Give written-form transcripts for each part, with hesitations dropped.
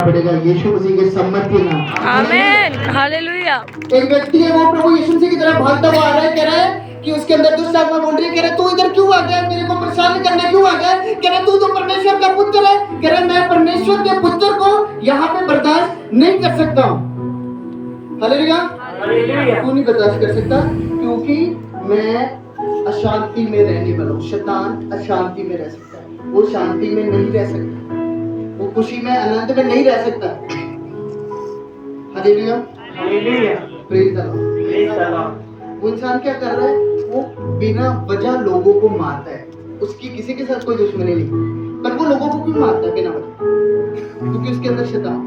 पड़ेगा यीशु मसीह के सम्मति के नाम। आमीन, हालेलुया। एक व्यक्ति है वो प्रभु यीशु मसीह की तरफ भागता हुआ आ रहा है, कह रहा है कि उसके अंदर दुष्ट आत्मा बोल रही है, कह रहा है तू इधर क्यों आ गया, मेरे को परेशान करने क्यों आ गया, कह रहा है तू तो परमेश्वर का पुत्र है, कह रहा है मैं परमेश्वर के पुत्र को यहाँ पे बर्दाश्त नहीं कर सकता हूँ। हालेलुया। क्यों नहीं बर्दाश्त कर सकता? क्योंकि मैं अशांति में रहने वाला हूँ। शैतान अशांति में रह सकता है, वो शांति में नहीं रह सकता, वो खुशी में आनंद में नहीं रह सकता। Hallelujah, praise the Lord. वो इंसान क्या कर रहा है, वो बिना वजह लोगों को मारता है। उसकी किसी के साथ कोई दुश्मनी नहीं, पर वो लोगों को क्यों मारता है बिना वजह? क्योंकि उसके अंदर शैतान।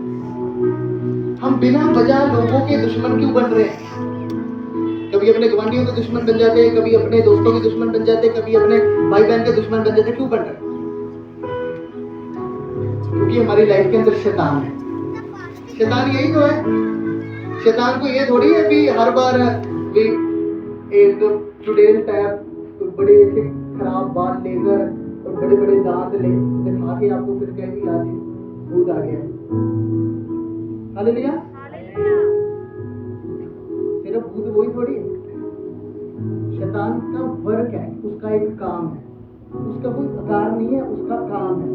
हम बिना वजह लोगों के दुश्मन क्यों बन रहे हैं? कभी अपने गवांडियों के दुश्मन बन जाते हैं, कभी अपने दोस्तों के दुश्मन बन जाते हैं, कभी अपने भाई बहन के दुश्मन बन जाते हैं। क्यों बन रहे हैं? क्योंकि हमारी लाइफ के अंदर शैतान है। शैतान यही तो है। शैतान को ये थोड़ी है कि हर बार भी एक चुड़ैल टाइप बड़े से खराब बाल लेकर और बड़े बड़े दांत ले दिखा के आपको फिर कहे भी आज भूत आ गया। हालेलुया। सिर्फ भूत वही थोड़ी है। शैतान का वर्क है, उसका एक काम है, उसका कोई आकार नहीं है, उसका काम है।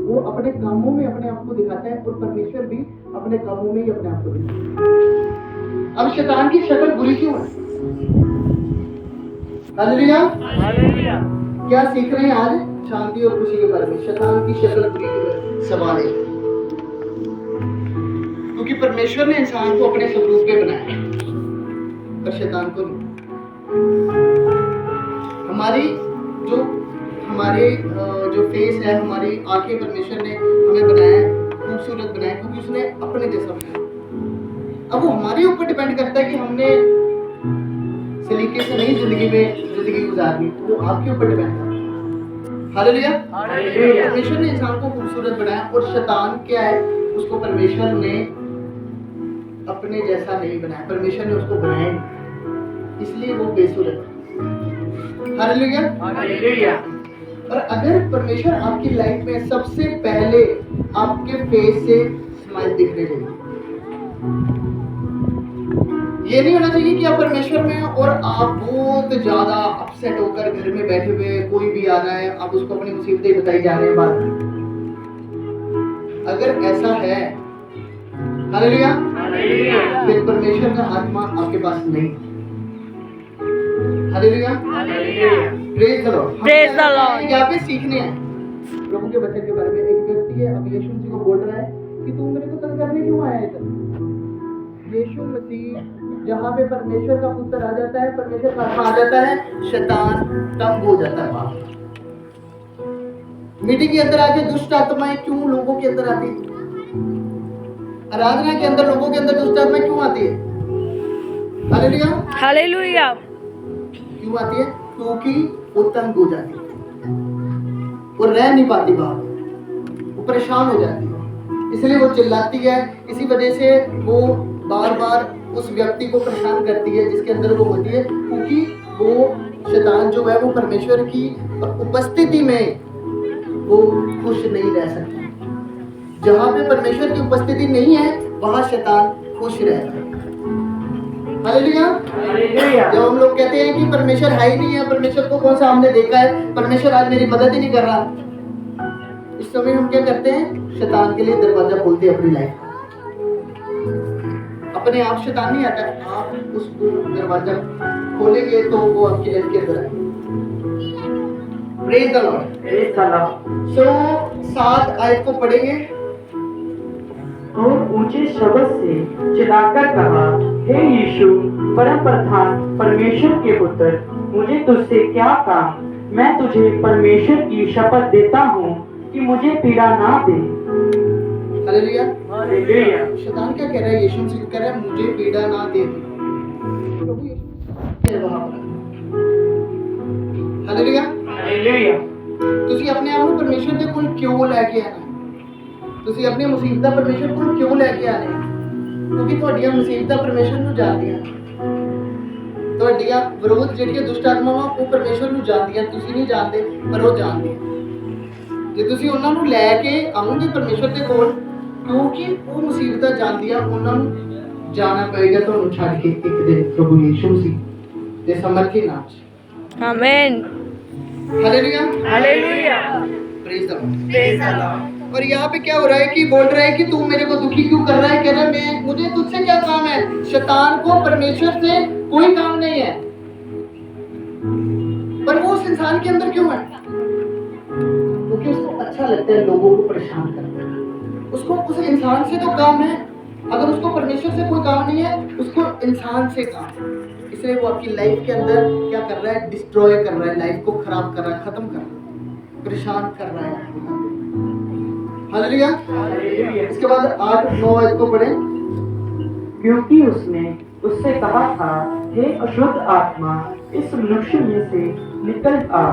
वो अपने कामों में अपने आप को दिखाता है और परमेश्वर भी अपने कामों में ही अपने आप को दिखाता है। अब शैतान की शक्ल बुरी क्यों है? हालेलुया। क्या सीख रहे हैं आज? शांति और खुशी के बारे में। शैतान की शक्ल बुरी क्यों है? सवाल है। क्योंकि परमेश्वर ने इंसान को अपने स्वरूप पे बनाया है, पर शैतान को नहीं। हमारे जो फेस है, हमारी आंखें परमेश्वर ने हमें बनाया है, खूबसूरत बनाया है, क्योंकि उसने अपने जैसा बनाया। अब वो हमारे ऊपर डिपेंड करता है कि हमने सलीके से नहीं जिंदगी गुजारनी, वो आपके ऊपर डिपेंड करता है। हालेलुया। परमेश्वर ने इंसान को खूबसूरत बनाया और शैतान क्या है, उसको परमेश्वर ने अपने जैसा नहीं बनाया। परमेश्वर ने उसको बनाया नहीं, इसलिए वो बेसुरत है। हालेलुया। और अगर परमेश्वर आपकी लाइफ में सबसे पहले आपके फेस से स्माइल दिखने लगे, ये नहीं होना चाहिए कि आप परमेश्वर में और आप बहुत ज्यादा अपसेट होकर घर में बैठे हुए, कोई भी आ रहा है आप उसको अपनी मुसीबतें बताई जा रहे हैं बात। अगर ऐसा है, हालेलुया, फिर परमेश्वर का आत्मा आपके पास नहीं। Hallelujah, praise the Lord. Praise the Lord. यहाँ पे सीखने हैं प्रभु के वचन के बारे में। एक व्यक्ति है, अब यीशु मसीह को बोल रहा है कि तू मेरे को तंग करने क्यों आया है इधर? यीशु मसीह जहाँ पे परमेश्वर का पुत्र आ जाता है, परमेश्वर का आत्मा आ जाता है, शैतान तंग हो जाता है। वहां मीटिंग के अंदर आके दुष्ट आत्माएं क्यों लोगों के अंदर आती है? आराधना के अंदर लोगों के अंदर दुष्ट आत्माएं क्यों आती है? Hallelujah, hallelujah. क्यों आती है? क्योंकि वो तंग हो जाती है, वो रह नहीं पाती बाहर, वो परेशान हो जाती है, इसलिए वो चिल्लाती है। इसी वजह से वो बार बार उस व्यक्ति को परेशान करती है जिसके अंदर वो होती है, क्योंकि वो शैतान जो है वो परमेश्वर की उपस्थिति में वो खुश नहीं रह सकता। जहाँ पे परमेश्वर की उपस्थिति नहीं है वहाँ शैतान खुश रहता है। हालेलुया। जब हम लोग कहते हैं कि परमेश्वर है ही नहीं है, परमेश्वर को कौन सा हमने देखा है, परमेश्वर आज मेरी मदद ही नहीं कर रहा, इस समय हम क्या करते हैं? शैतान के लिए दरवाजा खोलते हैं अपनी लाइफ का। अपने आप शैतान नहीं आता, आप उसको दरवाजा खोलेंगे तो वो आपकी लाइफ के अंदर आएगा। Praise the Lord. सो 7 आयत को पढ़ेंगे। और ऊंचे शब्द से चिल्लाकर कहा, हे यीशु परम प्रधान परमेश्वर के पुत्र, मुझे तुझसे क्या काम? मैं तुझे परमेश्वर की शपथ देता हूँ कि मुझे पीड़ा ना दे। हालेलुया। शैतान क्या कह रहा है? यीशु मसीह कह रहा है मुझे पीड़ा ना दे। प्रभु यीशु वहां पर। हालेलुया। ਤੁਸੀਂ ਆਪਣੇ ਆਪ ਨੂੰ ਪਰਮੇਸ਼ਰ ਦੇ ਕੋਲ ਕਿਉਂ ਲੈ ਕੇ ਆਣਾ? ਤੁਸੀਂ ਆਪਣੀਆਂ ਮੁਸੀਬਤਾਂ ਪਰਮੇਸ਼ਰ ਕੋਲ ਕਿਉਂ ਲੈ ਕੇ ਆਣੇ? ਕਿਉਂਕਿ ਤੁਹਾਡੀਆਂ ਮੁਸੀਬਤਾਂ ਪਰਮੇਸ਼ਰ ਨੂੰ ਜਾਣਦੀਆਂ। ਤੁਹਾਡੀਆਂ ਵਿਰੋਧ ਜਿਹੜੀਆਂ ਦੁਸ਼ਟ ਆਤਮਾਵਾਂ ਉਹ ਪਰਮੇਸ਼ਰ ਨੂੰ ਜਾਣਦੀਆਂ, ਤੁਸੀਂ ਨਹੀਂ ਜਾਣਦੇ ਪਰ ਉਹ ਜਾਣਦੇ। ਜੇ ਤੁਸੀਂ ਉਹਨਾਂ ਨੂੰ ਲੈ ਕੇ ਆਉਂਗੇ ਪਰਮੇਸ਼ਰ ਦੇ ਕੋਲ, क्योंकि वो मुसीबत जान दिया उन्होंने जाना पड़ेगा तो छड़ के एक दिन प्रभु यीशु मसीह दे समर्थी नाम च amen hallelujah hallelujah praise the Lord praise the Lord. और यहाँ पे क्या हो रहा है कि बोल रहा है कि तू मेरे को दुखी क्यों कर रहा है, कह रहा है मैं मुझे तुझसे क्या काम है। शैतान को परमेश्वर से कोई काम नहीं है, पर वो उस इंसान के अंदर क्यों है? क्योंकि उसको अच्छा लगता है लोगों को परेशान करना। उसको उस इंसान से तो काम है, अगर उसको परमेश्वर से कोई काम नहीं है उसको इंसान से काम है। इसलिए वो आपकी लाइफ के अंदर क्या कर रहा है? डिस्ट्रॉय कर रहा है, लाइफ को खराब कर रहा है, खत्म कर रहा है, परेशान कर रहा है। हालेलुया। इसके बाद 8-9 आयत को पढ़ें। क्योंकि उसने उससे कहा था, हे अशुद्ध आत्मा, इस मनुष्य में से निकल आ।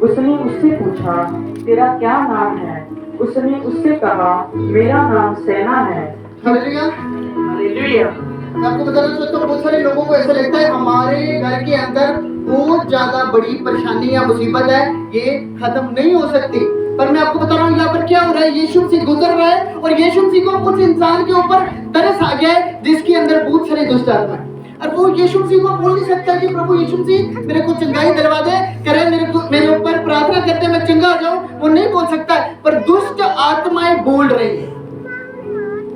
उसने उससे पूछा, तेरा क्या नाम है? उसने उससे कहा, मेरा नाम सेना है। हालेलुया। हालेलुया। मैं आपको बताना चाहता हूँ, बहुत सारे लोगों को ऐसा लगता है हमारे घर के अंदर बहुत ज्यादा बड़ी परेशानी या मुसीबत है, ये खत्म नहीं हो सकती। पर मैं आपको बता रहा हूँ यहाँ पर क्या हो रहा है, यीशु मसीह गुजर रहा है और यीशु मसीह को उस इंसान के ऊपर तरस आ गया है जिसके अंदर बहुत सारे दुष्ट आत्मा है। और वो यीशु मसीह को बोल नहीं सकता कि प्रभु यीशु मसीह मेरे को चंगाई दिलवा दे, करे मेरे ऊपर प्रार्थना करते मैं चंगा हो जाऊं, वो नहीं बोल सकता। पर दुष्ट आत्माएं बोल रही है,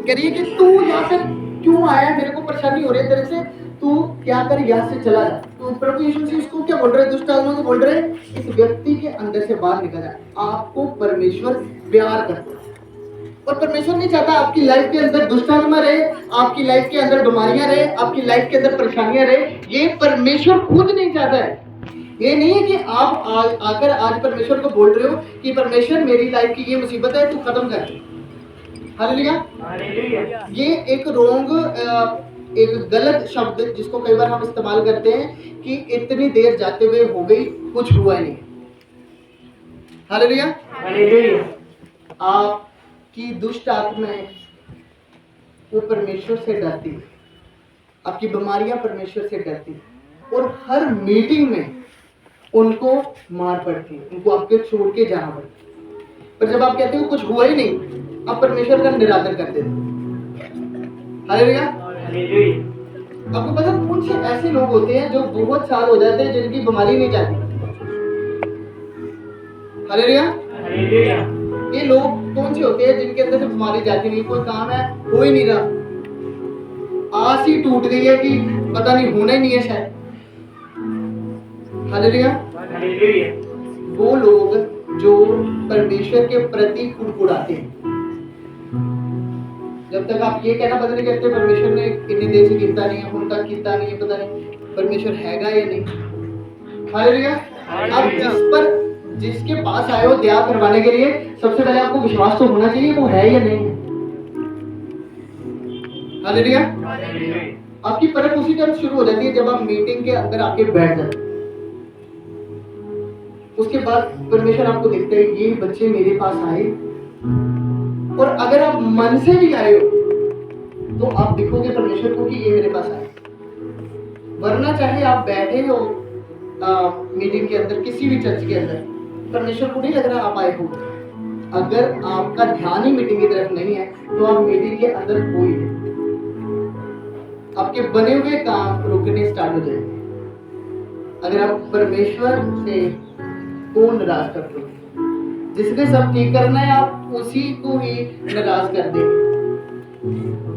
कह रही है कि तू यहाँ पे क्यों आया, मेरे को परेशानी हो रही है तेरे से, तू क्या कर, यहाँ से चला जा। तो प्रभु यीशु मसीह उसको क्या बोल रहे हैं? दुष्ट आत्मा को बोल रहे हैं इस व्यक्ति के अंदर से बाहर निकल जाए। आपको परमेश्वर प्यार करता है और परमेश्वर नहीं चाहता आपकी लाइफ के अंदर दुष्ट आत्मा रहे, आपकी लाइफ के अंदर बीमारियां रहे, आपकी लाइफ के अंदर परेशानियां रहे। ये परमेश्वर खुद नहीं चाहता है। ये नहीं है कि आप आकर आज परमेश्वर को बोल रहे हो कि परमेश्वर मेरी लाइफ की ये मुसीबत है, तू खत्म कर। हालेलुया। ये एक एक गलत शब्द जिसको कई बार हम इस्तेमाल करते हैं कि इतनी देर जाते हुए हो गई, कुछ हुआ ही नहीं। हालेलुया। आपकी दुष्ट आत्माएं वो परमेश्वर से डरती है, आपकी बीमारियां परमेश्वर से डरती है और हर मीटिंग में उनको मार पड़ती है, उनको आपके छोड़ के जाना पड़ता है। पर जब आप कहते हो कुछ हुआ ही नहीं, आप परमेश्वर का निरादर कर देते हो। हालेलुया। आपको पता कौन से ऐसे लोग होते हैं जो बहुत साल हो जाते हैं जिनकी बीमारी नहीं जाती? हालेलुया। ये लोग कौन से होते हैं जिनके अंदर से बीमारी जाती नहीं, कोई काम है हो ही नहीं रहा, आस ही टूट गई है कि पता नहीं होना ही नहीं है शायद। हालेलुया। वो लोग जो परमेश्वर के प्रति कुड़कुड़ाते हैं, जब तक आप ये कहना बंद नहीं करते परमेश्वर ने इतनी देर से कीता नहीं है, उन तक कीता नहीं है, पता नहीं परमेश्वर हैगा या नहीं। हालेलुया। आप जिसके पास आए हो दया करवाने के लिए, सबसे पहले आपको विश्वास तो होना चाहिए वो है या नहीं है। हालेलुया। आपकी परख उसी टाइम शुरू हो जाती है जब आप मीटिंग के अंदर आके बैठ जाते। उसके बाद परमेश्वर आपको देखते हैं ये बच्चे मेरे पास आए, और अगर आप मन से भी आए हो तो आप दिखोगे परमेश्वर को कि ये मेरे पास आए। वरना चाहे आप बैठे हो मीटिंग के अंदर, किसी भी चर्च के अंदर, परमेश्वर को नहीं लग रहा आप आए हो। अगर आपका ध्यान ही मीटिंग की तरफ नहीं है तो आप मीटिंग के अंदर कोई नहीं, आपके बने हुए काम रुकने स्टार्ट हो जाएंगे। अगर आप परमेश्वर से को नाराज करते हो, जिसने सब ठीक करना है आप उसी को ही नाराज कर देंगे।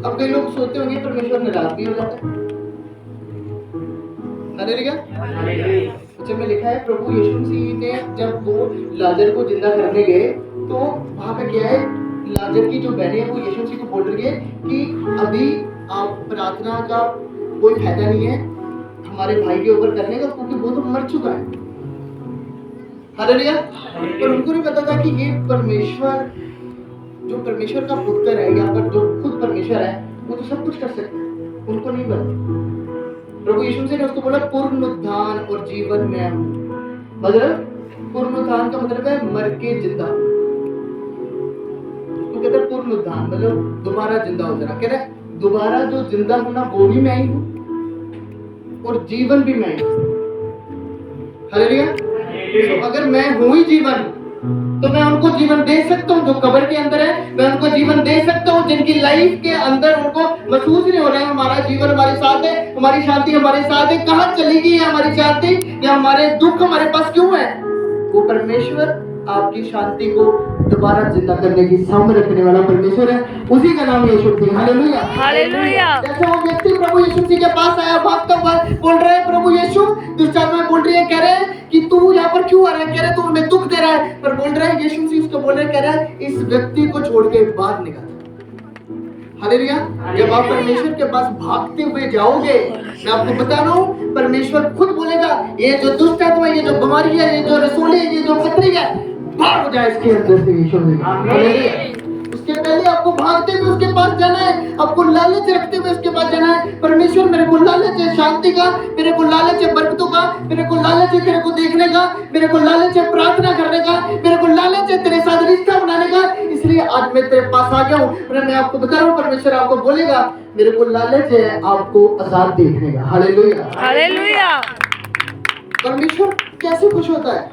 अब कई लोग सोचते होंगे परमेश्वर नाराज भी हो जाता है। हालेलुया। अच्छा में लिखा है प्रभु यीशु मसीह ने जब वो लाजर को जिंदा करने गए तो वहां पे क्या है, लाजर की जो बहनें है वो यीशु मसीह को बोल रही है कि अभी आप प्रार्थना का कोई फायदा नहीं है हमारे भाई के ऊपर करने का, क्योंकि वो तो मर चुका है। हालेलुया। पर उनको नहीं पता था कि ये परमेश्वर, जो परमेश्वर का पुत्र है, यहाँ पर जो खुद परमेश्वर है, वो तो सब कुछ कर सकता है, उनको नहीं पता। प्रभु यीशु मसीह ने उसको बोला पुनरुत्थान और जीवन मैं हूँ। मतलब पुनरुत्थान का मतलब है मर के जिंदा। उसको कहते हैं पुनरुत्थान, मतलब दोबारा जिंदा हो जाना। कह रहा है दोबारा जो जिंदा होना वो भी मैं ही हूँ और जीवन भी मैं ही हूँ। हालेलुया। तो अगर मैं हूँ ही जीवन, तो मैं उनको जीवन दे सकता हूँ जो कब्र के अंदर है, मैं उनको जीवन दे सकता हूँ जिनकी लाइफ के अंदर उनको महसूस नहीं हो रहा है हमारा जीवन हमारे साथ है, हमारी शांति हमारे साथ है। कहाँ चली गई है हमारी शांति, या हमारे दुख हमारे पास क्यों है? वो परमेश्वर आपकी शांति को दोबारा जिंदा करने की सामर्थ्य रखने वाला परमेश्वर है, उसी का नाम यीशु मसीह। Hallelujah, hallelujah. जैसे वो व्यक्ति प्रभु यीशु मसीह के पास आया, भागता हुआ बोल रहा है, प्रभु यीशु, दुष्ट आत्माएं बोल रही है, कह रहे हैं कि तू यहाँ पर क्यों आ रहा है, कह रहे तू हमें दुख दे रहा है, पर बोल रहा है यीशु मसीह उसको बोल रहा है, कह रहा है इस व्यक्ति को छोड़ के बाहर निकल। हालेलुया। जब आप परमेश्वर के पास भागते हुए जाओगे, मैं आपको बता रहा हूँ, परमेश्वर खुद बोलेगा ये जो दुष्ट आत्मा, ये जो बीमारी है, ये जो रसूल है, ये जो पथरी है, भाग हो जाए इसके अंदर से यीशु मसीह। हालेलुया। उसके पहले आपको भागते हुए उसके पास जाना है, आपको लालच रखते हुए उसके पास जाना है। परमेश्वर मेरे को लालच है शांति का, मेरे को लालच है बरकतों का, मेरे को लालच है तेरे को देखने का, मेरे को लालच है प्रार्थना करने का, मेरे को लालच है तेरे साथ रिश्ता बनाने का, इसलिए आज मैं तेरे पास आ गया हूँ। मैं आपको बता रहा हूँ, परमेश्वर आपको बोलेगा मेरे को लालच है आपको आजाद देखने का। Hallelujah, hallelujah. परमेश्वर कैसे खुश होता है?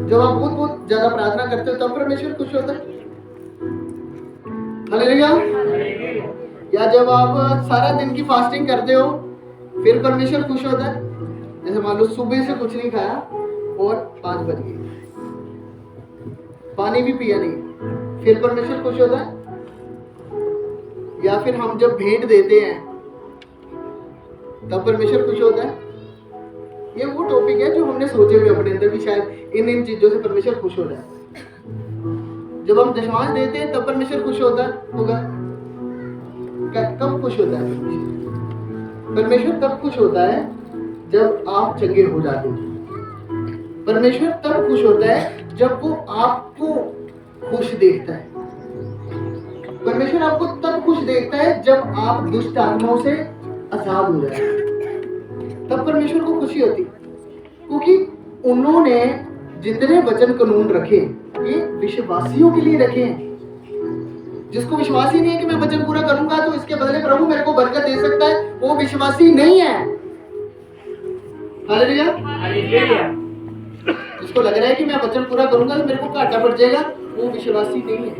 जब आप बहुत बहुत ज्यादा प्रार्थना करते हो तब परमेश्वर खुश होता है। हालेलुया। या जब आप सारा दिन की फास्टिंग करते हो फिर परमेश्वर खुश होता है। जैसे मान लो सुबह से कुछ नहीं खाया और 5 बज गए, पानी भी पिया नहीं, फिर परमेश्वर खुश होता है। या फिर हम जब भेंट देते हैं तब परमेश्वर खुश होता है। ये वो टॉपिक है जो हमने सोचे हुए अपने अंदर भी, शायद इन चीजों से परमेश्वर खुश हो जाए। जब हम दशमांश देते हैं तब परमेश्वर खुश होता होगा। कब खुश होता है परमेश्वर? परमेश्वर तब खुश होता है जब आप चंगे हो जाते हो। परमेश्वर तब खुश होता है जब वो आपको खुश देखता है। परमेश्वर आपको तब खुश देखता है जब आप दुष्ट आत्माओं से आजाद हो जाए, तब परमेश्वर को खुशी होती। क्योंकि उन्होंने जितने वचन कानून रखे ये विश्वासियों के लिए रखे हैं। जिसको विश्वास ही नहीं है कि मैं वचन पूरा करूंगा तो इसके बदले प्रभु मेरे को बरकत दे सकता है, वो विश्वासी नहीं है। हालेलुया। जिसको लग रहा है कि मैं वचन पूरा करूंगा तो मेरे को घाटा पड़ जाएगा, वो विश्वासी नहीं है।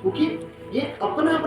क्योंकि ये अपना